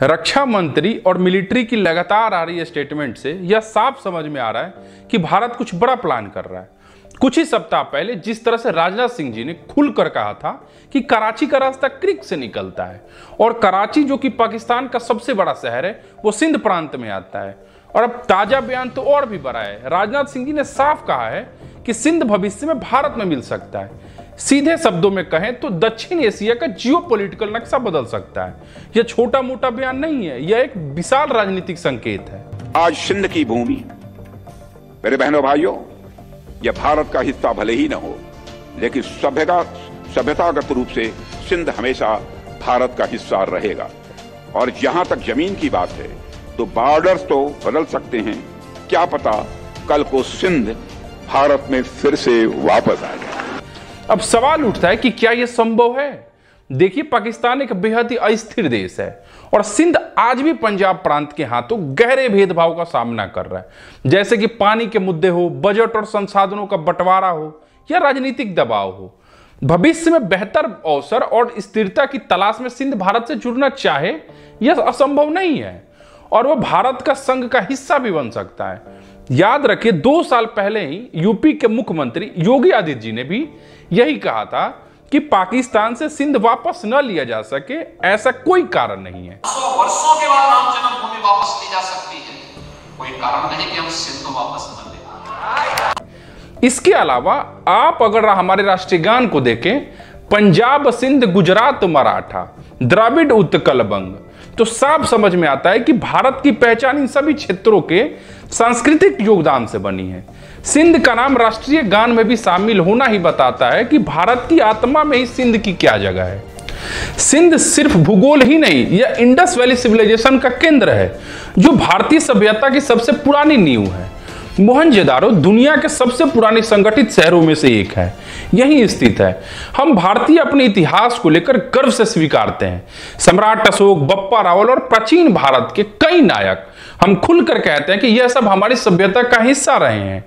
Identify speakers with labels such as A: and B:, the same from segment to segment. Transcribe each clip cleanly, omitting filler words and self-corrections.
A: रक्षा मंत्री और मिलिट्री की लगातार आ रही स्टेटमेंट से यह साफ समझ में आ रहा है कि भारत कुछ बड़ा प्लान कर रहा है। कुछ ही सप्ताह पहले जिस तरह से राजनाथ सिंह जी ने खुलकर कहा था कि कराची का रास्ता क्रिक से निकलता है और कराची जो कि पाकिस्तान का सबसे बड़ा शहर है वो सिंध प्रांत में आता है, और अब ताजा बयान तो और भी बड़ा है। राजनाथ सिंह जी ने साफ कहा है कि सिंध भविष्य में भारत में मिल सकता है। सीधे शब्दों में कहें तो दक्षिण एशिया का जियोपॉलिटिकल नक्शा बदल सकता है। यह छोटा मोटा बयान नहीं है, यह एक विशाल राजनीतिक संकेत है।
B: आज सिंध की भूमि, मेरे बहनों भाइयों, यह भारत का हिस्सा भले ही न हो, लेकिन सभ्यतागत रूप से सिंध हमेशा भारत का हिस्सा रहेगा। और जहां तक जमीन की बात है तो बॉर्डर्स तो बदल सकते हैं, क्या पता कल को सिंध भारत में फिर से वापस आ जाए।
A: अब सवाल उठता है कि क्या यह संभव है। देखिए, पाकिस्तान एक बेहद ही अस्थिर देश है और सिंध आज भी पंजाब प्रांत के हाथों गहरे भेदभाव का सामना कर रहा है, जैसे कि पानी के मुद्दे हो, बजट और संसाधनों का बंटवारा हो या राजनीतिक दबाव हो। भविष्य में बेहतर अवसर और स्थिरता की तलाश में सिंध भारत से जुड़ना चाहे यह असंभव नहीं है और वह भारत का संघ का हिस्सा भी बन सकता है। याद रखिए, 2 साल पहले ही यूपी के मुख्यमंत्री योगी आदित्य जी ने भी यही कहा था कि पाकिस्तान से सिंध वापस न लिया जा सके, ऐसा कोई कारण नहीं है।
C: 100 वर्षों के बाद राम जन्मभूमि वापस ली जा सकती है, कोई कारण नहीं कि हम सिंध वापस न लें।
A: इसके अलावा आप अगर हमारे राष्ट्रीय गान को देखें, पंजाब सिंध गुजरात मराठा द्राविड़ उत्कल बंग, तो साफ समझ में आता है कि भारत की पहचान इन सभी क्षेत्रों के सांस्कृतिक योगदान से बनी है। सिंध का नाम राष्ट्रीय गान में भी शामिल होना ही बताता है कि भारत की आत्मा में ही सिंध की क्या जगह है। सिंध सिर्फ भूगोल ही नहीं, यह इंडस वैली सिविलाइजेशन का केंद्र है जो भारतीय सभ्यता की सबसे पुरानी नींव है। मोहनजोदारो दुनिया के सबसे पुराने संगठित शहरों में से एक है, यहीं स्थित है। हम भारतीय अपने इतिहास को लेकर गर्व से स्वीकारते हैं। सम्राट अशोक, बप्पा रावल और प्राचीन भारत के कई नायक, हम खुलकर कहते हैं कि यह सब हमारी सभ्यता का हिस्सा रहे हैं।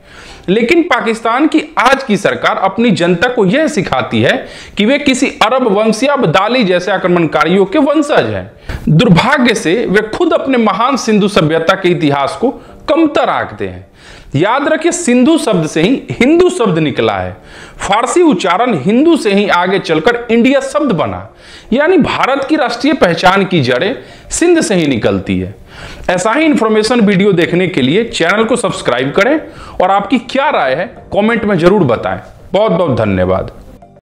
A: लेकिन पाकिस्तान की आज की सरकार अपनी जनता को यह सिखाती है कि वे किसी अरब वंश या अब्दाली जैसे आक्रमणकारियों के वंशज हैं। दुर्भाग्य से वे खुद अपने महान सिंधु सभ्यता के इतिहास को कमतर आंकते हैं। याद रखिए, सिंधु शब्द से ही हिंदू शब्द निकला है। फारसी उच्चारण हिंदू से ही आगे चलकर इंडिया शब्द बना, यानी भारत की राष्ट्रीय पहचान की जड़ें सिंध से ही निकलती है। ऐसा ही इंफॉर्मेशन वीडियो देखने के लिए चैनल को सब्सक्राइब करें और आपकी क्या राय है कमेंट में जरूर बताएं। बहुत बहुत धन्यवाद।